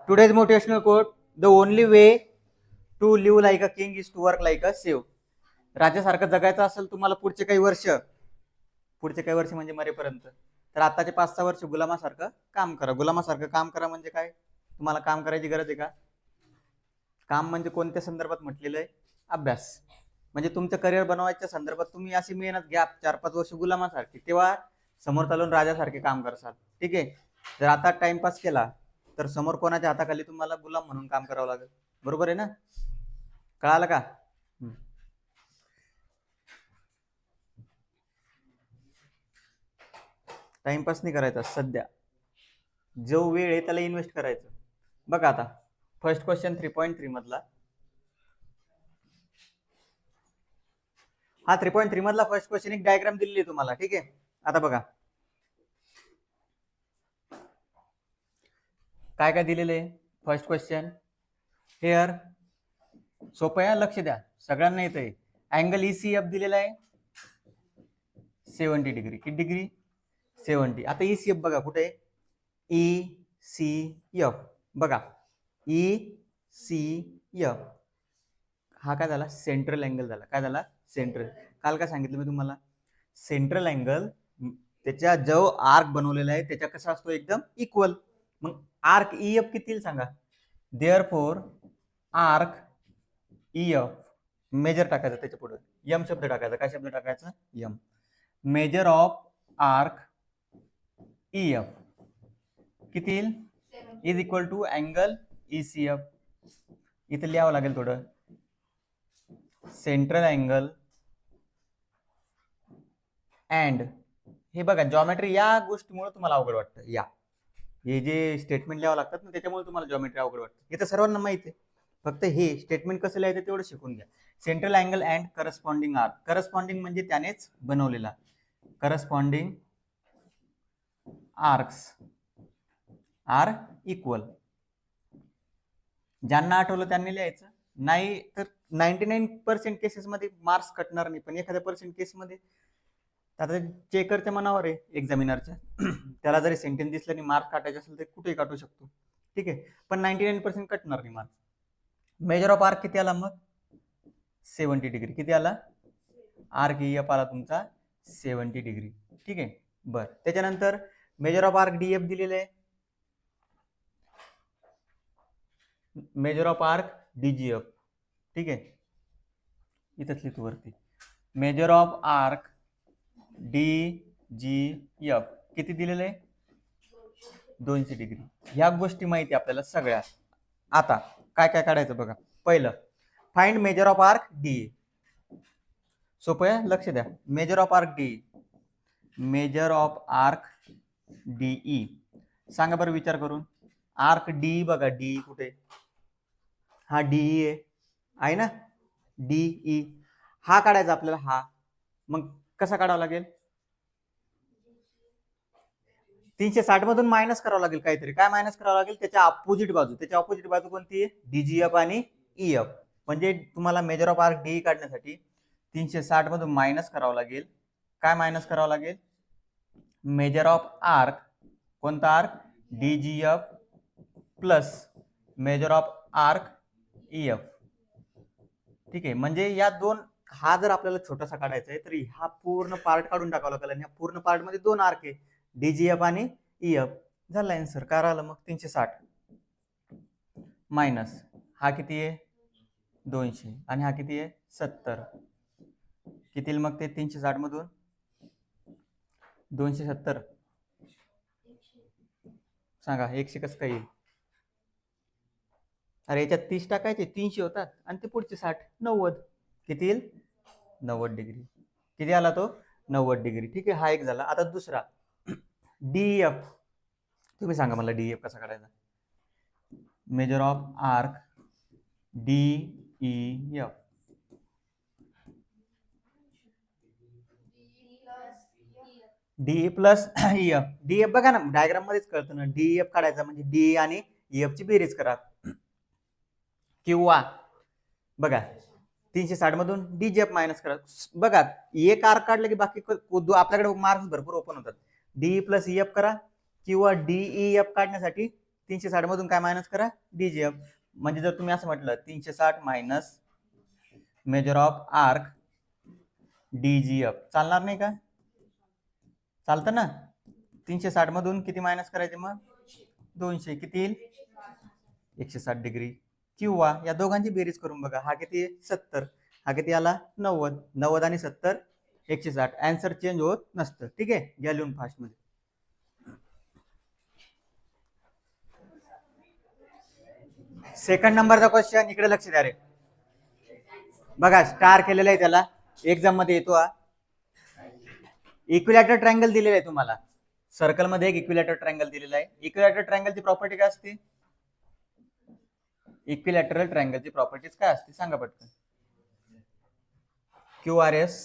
Today's motivational quote: the only way to live like a king is to work like a slave. राजासारखं जगायचं असेल तुम्हाला पुढचे काही वर्ष म्हणजे मरेपर्यंत, तर आताचे 5-6 वर्ष गुलामासारखं काम करा. गुलामासारखं काम करा म्हणजे काय? तुम्हाला काम करायची गरज आहे का? काम म्हणजे कोणत्या संदर्भात म्हटलेलं आहे? अभ्यास. म्हणजे तुमचं करिअर बनवायच्या संदर्भात तुम्ही अशी मेहनत घ्या 4-5 वर्ष गुलामासारखी, तेव्हा समोर चालून राजासारखे काम करसाल. ठीक आहे. जर आता टाइमपास केला तर समोर कोणाच्या हाताखाली तुम्हाला गुलाम म्हणून काम करावं लागेल. बरोबर आहे ना? कळालं का? टाइमपास नाही करायचा. सध्या जो वेळ आहे त्याला इन्व्हेस्ट करायचं. बघा आता फर्स्ट क्वेश्चन 3.3 मधला, हा 3.3 मधला फर्स्ट क्वेश्चन एक डायग्राम दिलेली आहे तुम्हाला. ठीक आहे. आता बघा काय काय दिलेलं आहे. फर्स्ट क्वेश्चन हेअर, सोपं आहे, लक्ष द्या, सगळ्यांना येत आहे. अँगल ECF दिलेला आहे 70 डिग्री. किती डिग्री? 70. आता ECF बघा कुठे आहे? ECF बघा, ECF हा काय झाला? सेंट्रल अँगल झाला. काय झाला? सेंट्रल. काल काय सांगितलं मी तुम्हाला? सेंट्रल अँगल त्याच्या जो आर्क बनवलेला आहे त्याच्या कसा असतो? एकदम इक्वल. मग आर्क EF किती सांगा? देअरफॉर आर्क EF मेजर टाकायचं, त्याच्या पुढे यम शब्द टाकायचा. काय शब्द टाकायचा? यम. मेजर ऑफ आर्क EF किती is equal to angle ECF. इथे लिहावं लागेल थोडं. सेंट्रल अँगल अँड, हे बघा जॉमेट्री या गोष्टीमुळे तुम्हाला अवघड वाटतं. या हे जे स्टेटमेंट लिहावं लागतात ना त्याच्यामुळे तुम्हाला जॉमेट्री अवघड वाटतं. हे तर सर्वांना माहिती आहे. फक्त हे स्टेटमेंट कसं लिहायचं तेवढं शिकून घ्या. Central angle and corresponding arc. Corresponding म्हणजे त्यानेच बनवलेला. Corresponding arcs are equal. ज्यांना आठवलं त्यांनी लिहायचं, नाही तर 99% केसेसमध्ये मार्क्स कटणार नाही, पण एखाद्या पर्सेंट केसमध्ये आता चेकरच्या मनावर आहे एक्झामिनरच्या. त्याला जरी सेंटेन्स दिसलं नाही मार्क्स काटायचे असेल तर कुठेही काटू शकतो. ठीक आहे. पण 99% कटणार नाही मार्क्स. मेजर ऑफ आर्क किती आला मग? 70 डिग्री. किती आला? आर्क EF आला तुमचा 70 डिग्री. ठीक आहे. बर, त्याच्यानंतर मेजर ऑफ आर्क DF दिलेले आहे. Major of arc DGF. ठीक आहे. इथंच लिहितो वरती. मेजर ऑफ आर्क DGF किती दिलेलं आहे? 200 डिग्री. ह्या गोष्टी माहिती आपल्याला सगळ्या. आता काय काय काढायचं बघा. पहिलं find major of arc DE. सोपं आहे, लक्ष द्या. Major of arc DE. Major of arc DE सांगा बरं विचार करून. आर्क DE बघा, DE कुठे? हा DE आहे ना, DE. हा काढायचा आपल्याला. हा मग कसा काढावा लागेल? 360 मधून मायनस करावं लागेल काहीतरी. काय मायनस करावं लागेल? त्याच्या अपोजिट बाजू. त्याच्या अपोजिट बाजू कोणती आहे? DGF आणि EF. म्हणजे तुम्हाला मेजर ऑफ आर्क DE काढण्यासाठी 360 मधून मायनस करावं लागेल. काय मायनस करावं लागेल? Measure of arc. कोणता arc? DGF plus measure of arc EF. ठीक आहे. म्हणजे या दोन, हा जर आपल्याला छोटासा काढायचा आहे तर हा पूर्ण पार्ट काढून टाकावा लागेल. आणि या पूर्ण पार्ट मध्ये दोन आर्क आहे, DGF आणि EF. झाला आन्सर. काय राहिलं मग? 360 मायनस हा किती आहे? 200 आणि हा किती आहे? 70. किती मग ते 360 मधून 270 सांगा 100 कसं काय येईल? अरे याच्यात 30 टाकायचे, 300 होतात आणि ते पुढचे 60, 90. किती येईल? 90 डिग्री. किती आला तो? 90 डिग्री. ठीक आहे. हा एक झाला. आता दुसरा DEF. तुम्ही सांगा मला DEF कसा काढायचा? Major of arc DEF. DE plus EF. DEF बघा ना डायग्राम मध्येच कळतं ना. DEF काढायचा म्हणजे DE आणि EF ची बेरीज करा. किंवा बघा 360 मधून DGF मायनस करा. बघा एक आर्क काढलं की बाकी आपल्याकडे मार्क्स भरपूर ओपन होतात. DE प्लस EF करा किंवा DEF काढण्यासाठी 360 मधून काय मायनस करा, डीजीएफ. म्हणजे जर तुम्ही असं म्हटलं 360 मायनस मेजर ऑफ आर्क डीजीएफ, चालणार नाही का? चालतं ना. 360 मधून किती मायनस करायचे मग? 200. किती येईल? 160 डिग्री. किंवा या दोघांची बेरीज करून बघा, हा किती आहे? 70. हा किती आला? 90. 90 आणि 70 160. आन्सर चेंज होत नसतं. ठीक आहे, घ्या लिहून फास्ट मध्ये. सेकंड नंबरचा क्वेश्चन, इकडे लक्ष द्या रे. बघा स्टार केलेला आहे, त्याला एक्झाम मध्ये येतो हा. इक्विलॅटरल ट्रायंगल दिलेला आहे तुम्हाला. सर्कल मध्ये एक इक्विलॅटरल ट्रायंगल दिलेला आहे. इक्विलॅटरल ट्रायंगलची प्रॉपर्टी काय असते? इक्विलॅटरल ट्रायंगलची प्रॉपर्टीज काय असते सांगा पटकन. QRS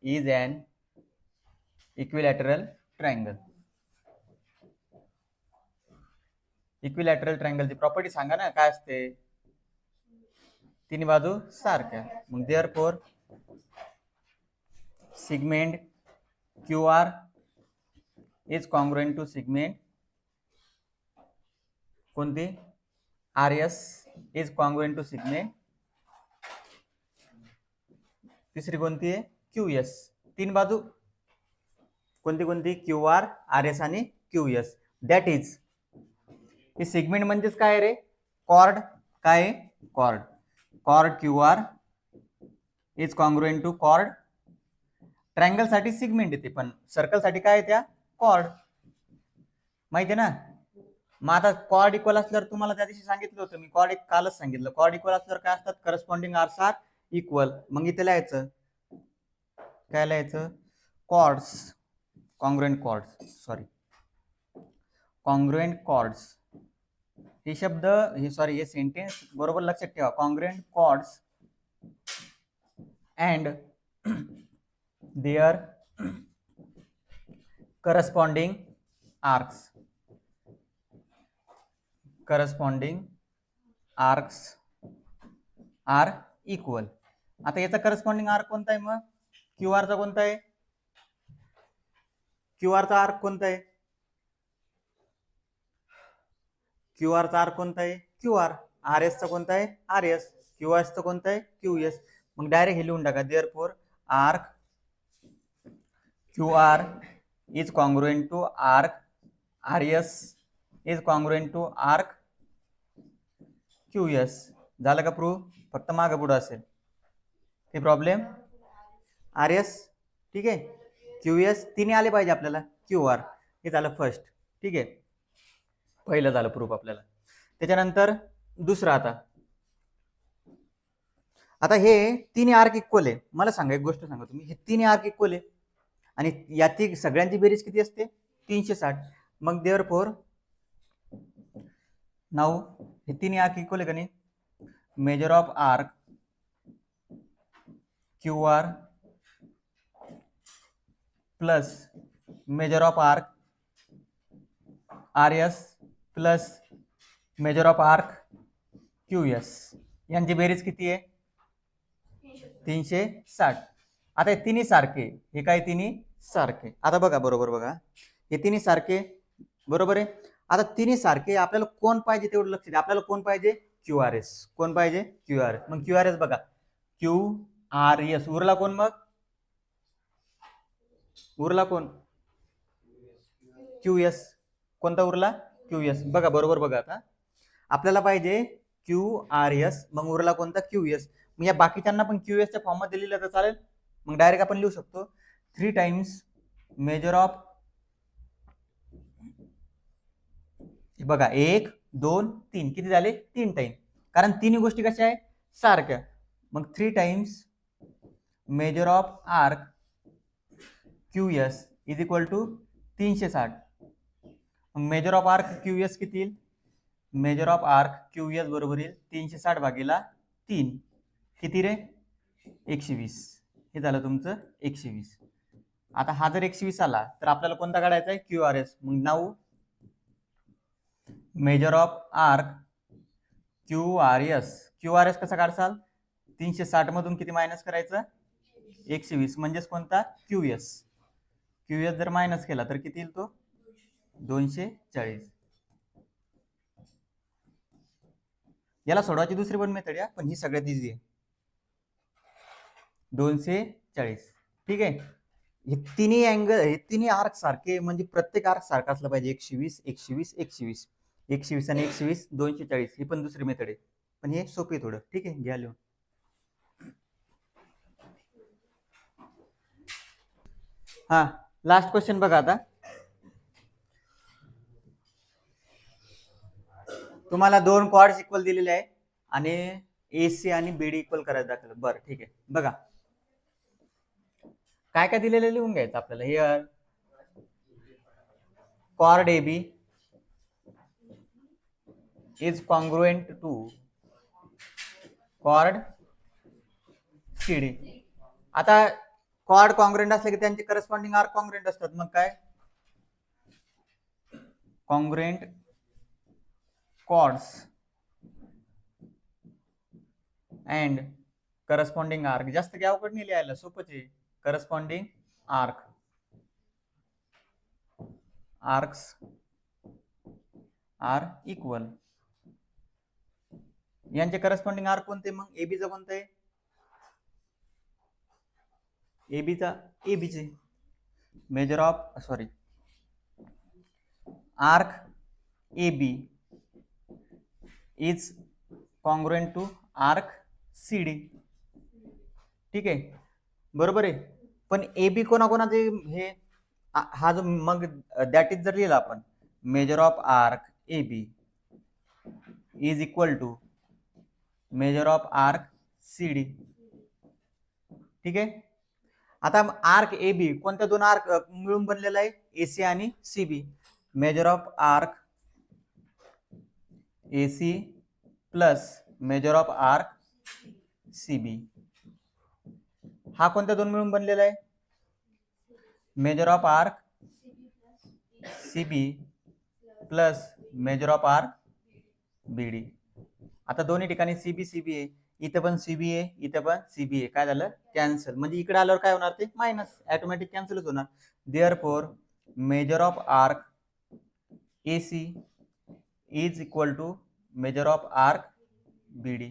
is an equilateral triangle. Equilateral ट्रायंगलची प्रॉपर्टी सांगा ना, काय असते? तिन्ही बाजू सारख्या. मग therefore segment QR is congruent to segment कोणती? RS is congruent to segment. तिसरी कोणती आहे? QS. तीन बाजू कोणती कोणती? QR, RS आणि QS. दॅट इज, हे सेगमेंट म्हणजेच काय रे? कॉर्ड. काय? Chord. Chord QR is congruent to chord. Triangle साठी सिगमेंट येते, पण सर्कल साठी काय त्या? कॉर्ड. माहिती आहे ना. मग आता कॉर्ड इक्वल असल्यावर तुम्हाला त्या दिवशी सांगितलं होतं मी, कॉर्ड कालच सांगितलं, कॉर्ड इक्वल असल्यावर काय असतात? Corresponding arcs are equal. मग इथे लिहायचं, काय लिहायचं? Chords, congruent chords, sorry congruent chords. हे शब्द, हे सॉरी हे सेंटेन्स बरोबर लक्षात ठेवा. Congruent chords and their corresponding arcs. Corresponding arcs are equal. आता याचा करस्पॉन्डिंग आर्क कोणता आहे? मग QR चा कोणता आहे? QR चा आर्क कोणता आहे? QR चा आर्क कोणता आहे? QR. RS चा कोणता आहे? RS. QS चा कोणता आहे? QS. मग डायरेक्ट हे लिहून टाका, therefore arc QR is congruent to arc RS is congruent to arc QS. झालं का प्रूव्ह? फक्त मागं पुढं असेल ते प्रॉब्लेम. RS ठीक आहे, QS तिने आले पाहिजे आपल्याला. QR हे झालं फर्स्ट. ठीक आहे, पहिलं झालं प्रूफ आपल्याला. त्याच्यानंतर दुसरं. आता हे तिन्ही आर्क इक्वल आहे. मला सांगा एक गोष्ट सांगा तुम्ही, हे तिन्ही आर्क इक्वल आहे आणि याची सगळ्यांची बेरीज किती असते? 360. मग देअरफॉर नाऊ हे तिन्ही आर्क इक्वल आहे का नाही? Major of arc QR plus measure of arc RS plus measure of arc QS, यांची बेरीज किती आहे? 360. आता हे तिन्ही सारखे, हे काय? तिन्ही सारखे. आता बघा बरोबर, बघा हे तिन्ही सारखे बरोबर आहे. आता तिन्ही सारखे आपल्याला कोण पाहिजे तेवढं लक्ष द्या. आपल्याला कोण पाहिजे? QRS. कोण पाहिजे? QRS. मग QRS बघा, QRS उरला कोण? मग उरला कोण? QS. कोणता उरला? QS. बघा बरोबर, बघा आता आपल्याला पाहिजे QRS, मग उरला कोणता? QS. मग या बाकीच्यांना पण QS च्या फॉर्म मध्ये लिहिलं तर चालेल. मग डायरेक्ट आपण लिहू शकतो 3 टाइम्स मेजर ऑफ, बघा 1 2 3 किती झाले? 3 टाइम, कारण तिन्ही गोष्टी कशा आहे? सारख्या. मग 3 times measure of arc QS is equal to 360. Measure of arc QS किती येईल? मेजर ऑफ आर्क QS बरोबर येईल 360 भागीला 3. किती रे? 120. हे झालं तुमचं 120. आता हा जर 120 आला तर आपल्याला कोणता काढायचा आहे? QRS. मग now major of arc QRS कसा काढसाल? 360 मधून किती मायनस करायचं? 120. म्हणजेच कोणता? QS. QS जर मायनस केला तर किती येईल तो? 240. याला सोडवायची दुसरी पण मेथड आहे, पण ही सगळ्यात इझी आहे. 240. ठीक आहे. हे तिन्ही अँगल, हे तिन्ही आर्क सारखे, म्हणजे प्रत्येक आर्क सारखा असला पाहिजे. 120, 120, 120, 120 आणि 120, 240. ही पण दुसरी मेथड आहे, पण हे सोपी थोडं. ठीक आहे, घ्या लिहून. हा, लास्ट क्वेश्चन बघा आता. तुम्हाला 2 कॉर्ड्स इक्वल दिलेले आहे आणि एसी आणि बीडी इक्वल करायचं दाखवलं. बरं, ठीक आहे. बघा काय काय दिलेलं लिहून घ्यायचं आपल्याला. Here chord AB is congruent to chord CD. आता chord congruent असले की त्यांचे करस्पॉन्डिंग आर्क कॉन्ग्रुएंट असतात. मग काय, congruent chords and corresponding arc. जास्त काय अवघड नाही लिहायला, सोपंच आहे. Corresponding arcs are equal. यांचे करस्पॉन्डिंग आर्क कोणते? मग एबीचा कोणतं आहे? एबीचे measure of arc AB is congruent to arc CD. ठीक आहे, बरोबर आहे. पण एबी कोणाकोणाचे हे, हा जो मग दॅट इज जर लिहिला आपण, measure of arc AB is equal to measure of arc CD. ठीक आहे. आता आर्क AB कोणत्या दोन आर्क मिळून बनलेला आहे? AC आणि CB. Major of arc AC plus measure of arc CB. हा कोणत्या दोन मिळून बनलेला आहे? Major of arc CB plus measure of arc BD. आता दोन्ही ठिकाणी CB आहे, इथे पण CB आहे, इथे पण CB आहे. काय झालं? कॅन्सल. म्हणजे इकडे आल्यावर काय होणार? ते मायनस, ऑटोमॅटिक कॅन्सलच होणार. Therefore measure of arc AC is equal to measure of arc BD.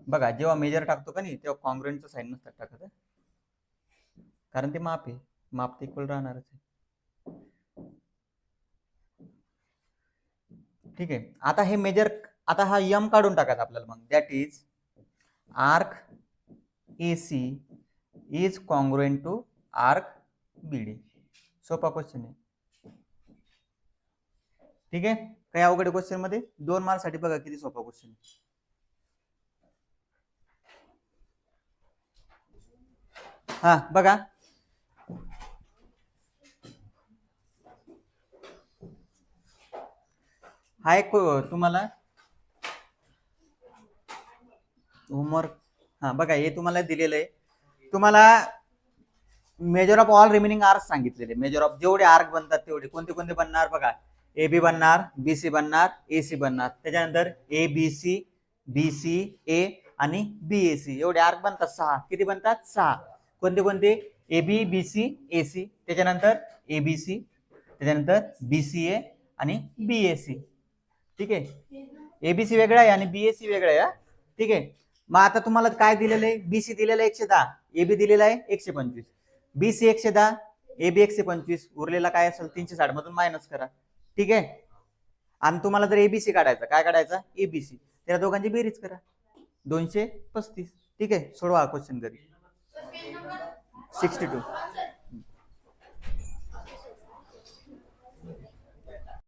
बघा, जेव्हा मेजर टाकतो का नाही, तेव्हा कॉन्ग्रुएंटचं साईन नसतात टाकत, कारण ते माप आहे. माप ते इक्वल राहणारच आहे. ठीक आहे. आता हे मेजर, आता हा यम काढून टाकायचा आपल्याला. मग that is arc AC is congruent to arc BD. सोपा क्वेश्चन आहे. ठीक आहे. काही अवघड क्वेश्चन मध्ये 2 मार्क साठी बघा किती सोपा क्वेश्चन. हा बघा, हा एक तुम्हाला होमवर्क. हा बघा, हे तुम्हाला दिलेलं आहे. तुम्हाला measure of all remaining arc सांगितलेले. मेजर ऑफ जेवढे आर्क बनतात तेवढे कोणते कोणते बनणार बघा. AB बनणार, BC बनणार, AC बनणार. त्याच्यानंतर ABC, BCA आणि BAC एवढे आर्क बनतात. 6. किती बनतात? 6. कोणते कोणते? AB, BC, AC. त्याच्यानंतर ABC, त्याच्यानंतर BCA आणि BAC. ठीक आहे. ABC वेगळा आहे आणि BAC वेगळा आहे. ठीक आहे. मग आता तुम्हाला काय दिलेलं आहे? BC दिलेलं आहे 110, AB दिलेला आहे 125. BC 110, AB 125. उरलेला काय असेल 360 मधून मायनस करा. ठीक आहे. आणि तुम्हाला जर ABC काढायचा, काय काढायचा? ABC. त्या दोघांची बेरीज करा, 235. ठीक आहे. सोडवा क्वेश्चन घरी. 62.